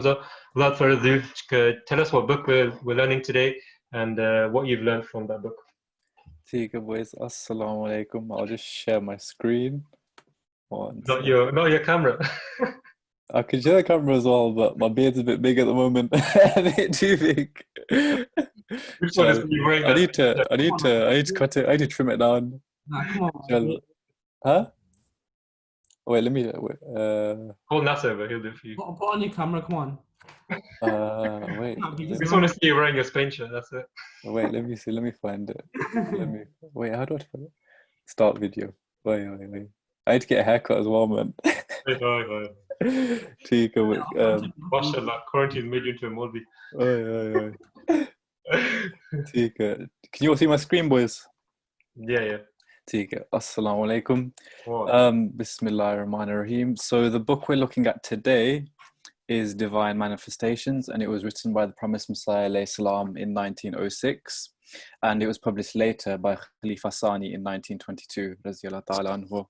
So, without further ado, tell us what book we're learning today and what you've learned from that book. Tika boys, assalamu alaikum. I'll just share my screen. Not your camera. I can share the camera as well, but my beard's a bit big at the moment. A bit too big. Which one is you wearing? I need to cut it. I need to trim it down. Nah, come on. Huh? Wait, let me. Call Nasser over. He'll do it for you. Put on your camera. Come on. Wait. We just want to see you wearing your Spain shirt. That's it. Wait, let me see. Let me find it. Wait. How do I find it? Start video. Wait. I need to get a haircut as well, man. Tika, Mashallah, quarantine made you into a Molby. Tika, can you all see my screen, boys? Yeah. Tika, assalamu alaikum. Bismillahir Rahmanir Rahim. So the book we're looking at today is Divine Manifestations, and it was written by the Promised Messiah alayhi salam in 1906, and it was published later by Khalifa Sani in 1922. Raziyallahu ta'ala anhu.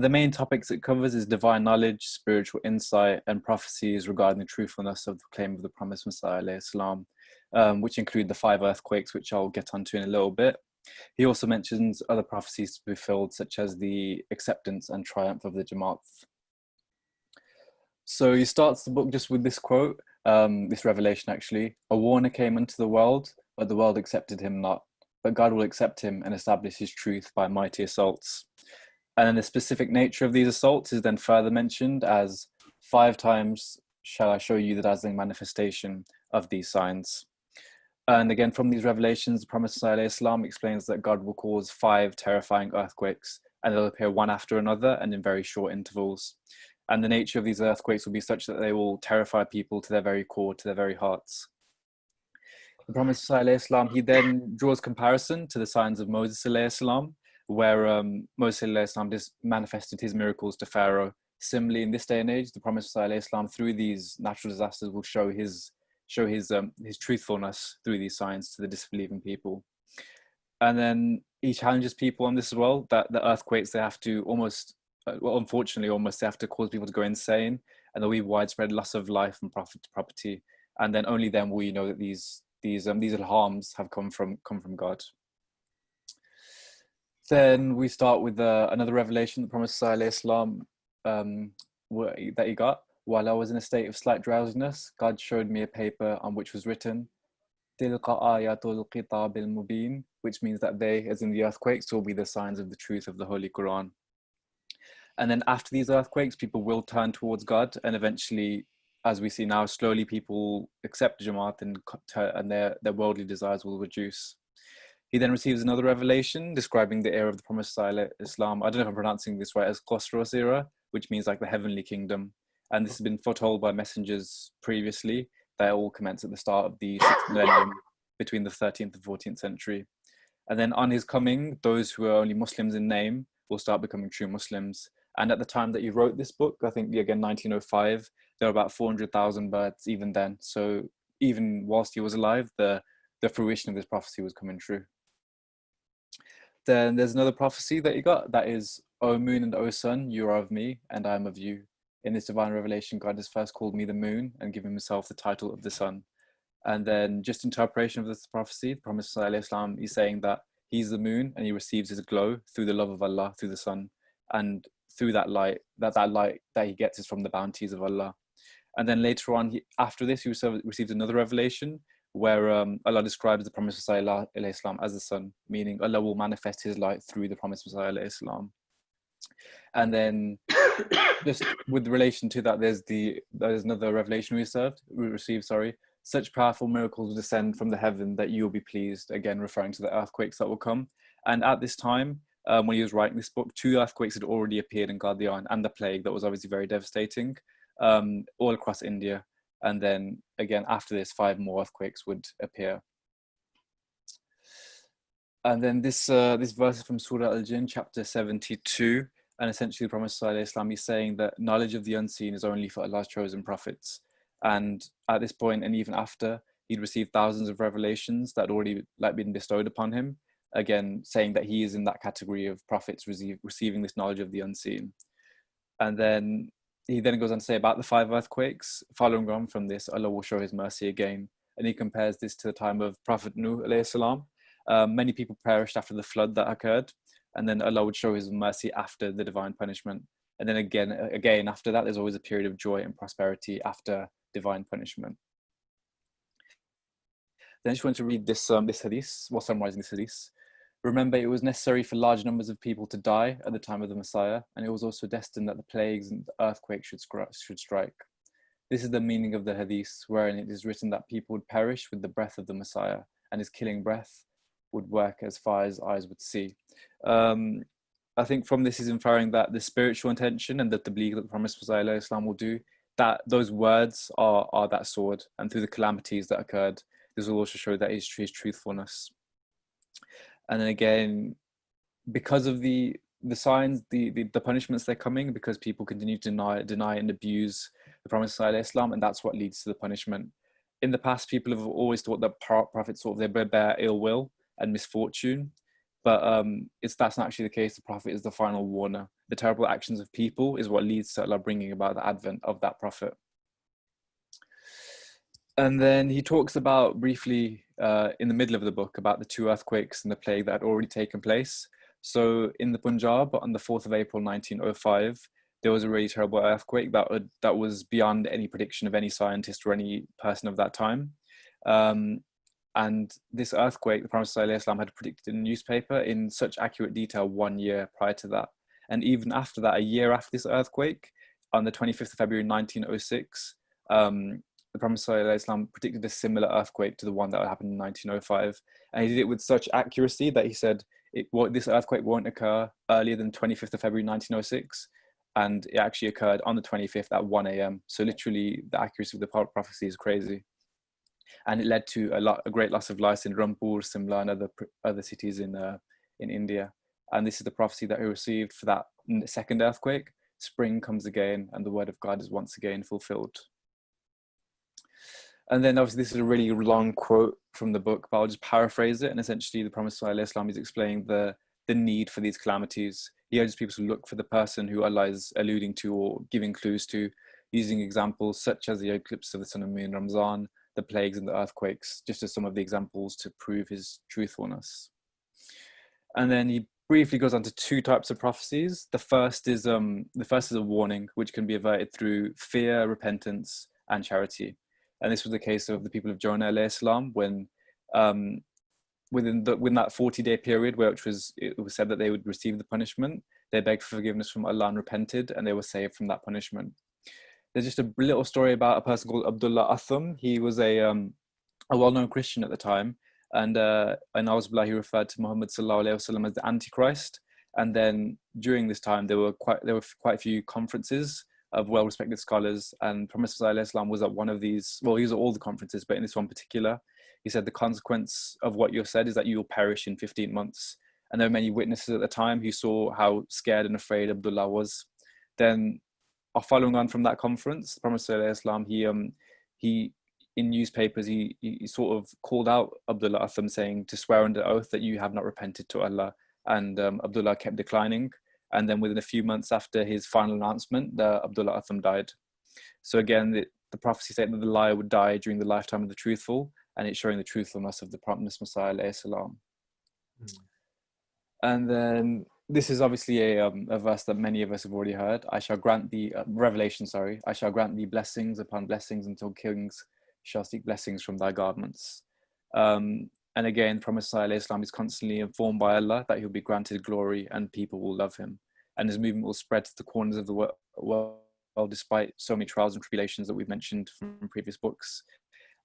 The main topics it covers is divine knowledge, spiritual insight, and prophecies regarding the truthfulness of the claim of the Promised Messiah alayhi salam, which include the 5 earthquakes, which I'll get onto in a little bit. He also mentions other prophecies to be fulfilled, such as the acceptance and triumph of the Jamaat. So he starts the book just with this quote, this revelation actually: "A warner came into the world, but the world accepted him not. But God will accept him and establish his truth by mighty assaults." And then the specific nature of these assaults is then further mentioned as 5 times shall I show you the dazzling manifestation of these signs. And again, from these revelations, the Prophet ﷺ explains that God will cause 5 terrifying earthquakes, and they'll appear one after another and in very short intervals. And the nature of these earthquakes will be such that they will terrify people to their very core, to their very hearts. The Prophet ﷺ, he then draws comparison to the signs of Moses ﷺ, where Moses ﷺ just manifested his miracles to Pharaoh. Similarly, in this day and age, the Prophet ﷺ, through these natural disasters, will show his truthfulness through these signs to the disbelieving people. And then he challenges people on this as well, that the earthquakes, they have to unfortunately, they have to cause people to go insane, and there'll be widespread loss of life and property. And then only then will you know that these harms have come from God. Then we start with another revelation the Prophet ﷺ that he got. While I was in a state of slight drowsiness, God showed me a paper on which was written, "Tilka ayatul kitabil mubin," which means that they, as in the earthquakes, will be the signs of the truth of the Holy Quran. And then after these earthquakes, people will turn towards God, and eventually, as we see now, slowly people accept Jamaat and their worldly desires will reduce. He then receives another revelation describing the era of the Promised Islam. I don't know if I'm pronouncing this right, as Khosrow's era, which means like the heavenly kingdom. And this has been foretold by messengers previously, that it will commence at the start of the 6th millennium, between the 13th and 14th century. And then on his coming, those who are only Muslims in name will start becoming true Muslims. And at the time that he wrote this book, I think again 1905, there were about 400,000 births even then. So even whilst he was alive, the fruition of this prophecy was coming true. Then there's another prophecy that he got, that is, "O moon and O sun, you are of me and I am of you." In this divine revelation, God has first called me the moon and given himself the title of the sun. And then just interpretation of this prophecy, the Prophet ﷺ is saying that he's the moon and he receives his glow through the love of Allah, through the sun. And through that light, that light that he gets is from the bounties of Allah. And then later on, after this, he receives another revelation where Allah describes the Promised Messiah ﷺ as the sun, meaning Allah will manifest his light through the Promised Messiah ﷺ. And then just with relation to that, there's another revelation we received, such powerful miracles will descend from the heaven that you will be pleased, again referring to the earthquakes that will come. And at this time, when he was writing this book, 2 earthquakes had already appeared in Qadian, and the plague that was obviously very devastating, all across India. And then again, after this, 5 more earthquakes would appear. And then this verse is from Surah Al-Jinn, chapter 72. And essentially the Prophet ﷺ is saying that knowledge of the unseen is only for Allah's chosen prophets. And at this point, and even after, he'd received thousands of revelations that had already been bestowed upon him. Again, saying that he is in that category of prophets receiving this knowledge of the unseen. And then he then goes on to say about the 5 earthquakes. Following on from this, Allah will show his mercy again. And he compares this to the time of Prophet Nuh alayhi salam. Many people perished after the flood that occurred, and then Allah would show his mercy after the divine punishment. And then again after that, there's always a period of joy and prosperity after divine punishment. Then I just want to read this hadith, while summarizing this hadith. Remember, it was necessary for large numbers of people to die at the time of the Messiah, and it was also destined that the plagues and the earthquakes should strike. This is the meaning of the hadith, wherein it is written that people would perish with the breath of the Messiah, and his killing breath would work as far as eyes would see. I think from this is inferring that the spiritual intention and the tabligh that the promised Messiah Islam will do, that those words are that sword, and through the calamities that occurred, this will also show that his truthfulness. And then again, because of the signs, the punishments they're coming, because people continue to deny and abuse the promised Messiah Islam, and that's what leads to the punishment. In the past, people have always thought that prophets they bear ill will and misfortune, but that's not actually the case. The prophet is the final warner. The terrible actions of people is what leads to Allah bringing about the advent of that prophet. And then he talks about briefly in the middle of the book about the 2 earthquakes and the plague that had already taken place. So in the Punjab on the 4th of April 1905, there was a really terrible earthquake that was beyond any prediction of any scientist or any person of that time. And this earthquake, the Prophet ﷺ had predicted in a newspaper in such accurate detail 1 year prior to that. And even after that, a year after this earthquake, on the 25th of February 1906, the Prophet ﷺ predicted a similar earthquake to the one that happened in 1905. And he did it with such accuracy that he said, this earthquake won't occur earlier than 25th of February 1906. And it actually occurred on the 25th at 1 a.m. So literally the accuracy of the prophecy is crazy. And it led to a great loss of life in Rampur, Simla, and other cities in India. And this is the prophecy that he received for that second earthquake. Spring comes again, and the word of God is once again fulfilled. And then obviously this is a really long quote from the book, but I'll just paraphrase it. And essentially the Prophet ﷺ is explaining the need for these calamities. He urges people to look for the person who Allah is alluding to or giving clues to, using examples such as the eclipse of the sun and moon in Ramzan, the plagues and the earthquakes, just as some of the examples to prove his truthfulness. And then he briefly goes on to 2 types of prophecies. The first is a warning, which can be averted through fear, repentance, and charity. And this was the case of the people of Jonah alayhi salam, when within that 40-day period, it was said that they would receive the punishment, they begged for forgiveness from Allah and repented, and they were saved from that punishment. There's just a little story about a person called Abdullah Atham. He was a well-known Christian at the time, and he referred to Muhammad sallallahu alaihi wasallam as the Antichrist. And then during this time, there were quite a few conferences of well-respected scholars, and Prophet ﷺ was at one of these. Well, he was at all the conferences, but in this one particular, he said the consequence of what you said is that you will perish in 15 months. And there were many witnesses at the time who saw how scared and afraid Abdullah was. Then, following on from that conference, the Prophet ﷺ, he in newspapers, he sort of called out Abdullah Atham, saying to swear under oath that you have not repented to Allah. And Abdullah kept declining. And then within a few months after his final announcement, Abdullah Atham died. So again, the prophecy said that the liar would die during the lifetime of the truthful, and it's showing the truthfulness of the promised Messiah alayhi salam. And then this is obviously a verse that many of us have already heard. I shall grant the Revelation, I shall grant thee blessings upon blessings until kings shall seek blessings from thy garments. And again, the promised Messiah Islam is constantly informed by Allah that he'll be granted glory and people will love him. And his movement will spread to the corners of the world despite so many trials and tribulations that we've mentioned from previous books.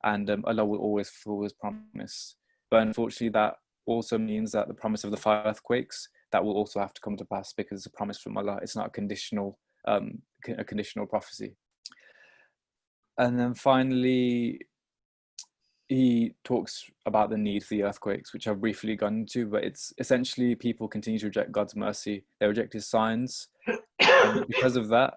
And Allah will always fulfill his promise. But unfortunately, that also means that the promise of the 5 earthquakes, that will also have to come to pass because it's a promise from Allah. It's not a conditional prophecy. And then finally, he talks about the need for the earthquakes, which I've briefly gone into, but it's essentially people continue to reject God's mercy. They reject his signs. And because of that,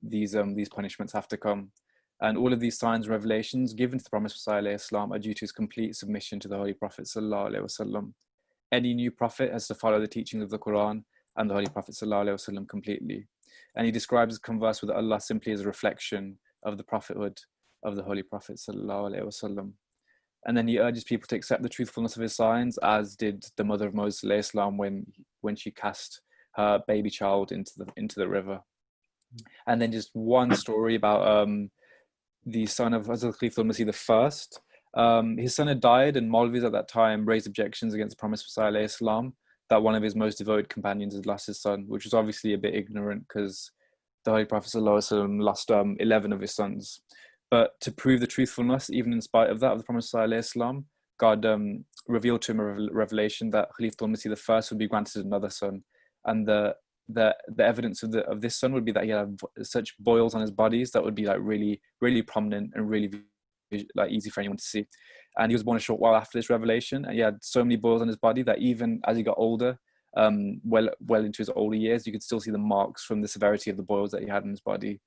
these punishments have to come. And all of these signs and revelations given to the promised Messiah Islam are due to his complete submission to the Holy Prophet Sallallahu Alaihi Wasallam. Any new prophet has to follow the teachings of the Quran and the Holy Prophet Sallallahu Alaihi Wasallam completely. And he describes his converse with Allah simply as a reflection of the prophethood of the Holy Prophet sallallahu alaihi wasallam. And then he urges people to accept the truthfulness of his signs, as did the mother of Moses alayhi salam when she cast her baby child into the river. And then just one story about the son of Hazrat Khalifa al-Masih the First. His son had died, and Maulvis at that time raised objections against the Promised Messiah alayhi salam, that one of his most devoted companions had lost his son, which was obviously a bit ignorant because the Holy Prophet ﷺ lost 11 of his sons. But to prove the truthfulness, even in spite of that, of the Promised Messiah ﷺ, God revealed to him a revelation that Khalifa al-Masih the First would be granted another son, and the evidence of this son would be that he had such boils on his bodies that would be like really, really prominent and really like easy for anyone to see. And he was born a short while after this revelation, and he had so many boils on his body that even as he got older, well into his older years, you could still see the marks from the severity of the boils that he had in his body.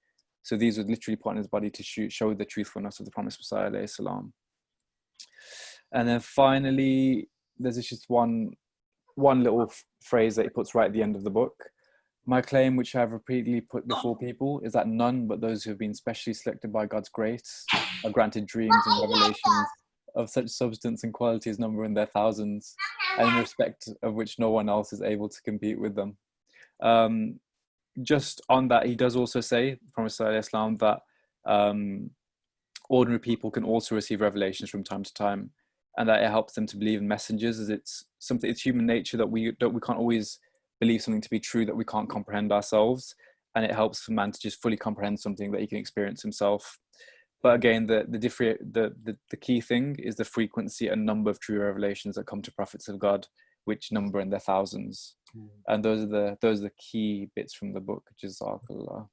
So these would literally put on his body to show the truthfulness of the Promised Messiah alayhi salam. And then finally, there's just one little phrase that he puts right at the end of the book. My claim, which I have repeatedly put before people, is that none but those who have been specially selected by God's grace are granted dreams and revelations of such substance and quality as number in their thousands, and in respect of which no one else is able to compete with them. Just on that, he does also say, Prophet Islam, that ordinary people can also receive revelations from time to time, and that it helps them to believe in messengers, as it's human nature that we can't always believe something to be true that we can't comprehend ourselves, and it helps for man to just fully comprehend something that he can experience himself. But again, the key thing is the frequency and number of true revelations that come to prophets of God, which number in their thousands. And those are the key bits from the book. Jazakallah.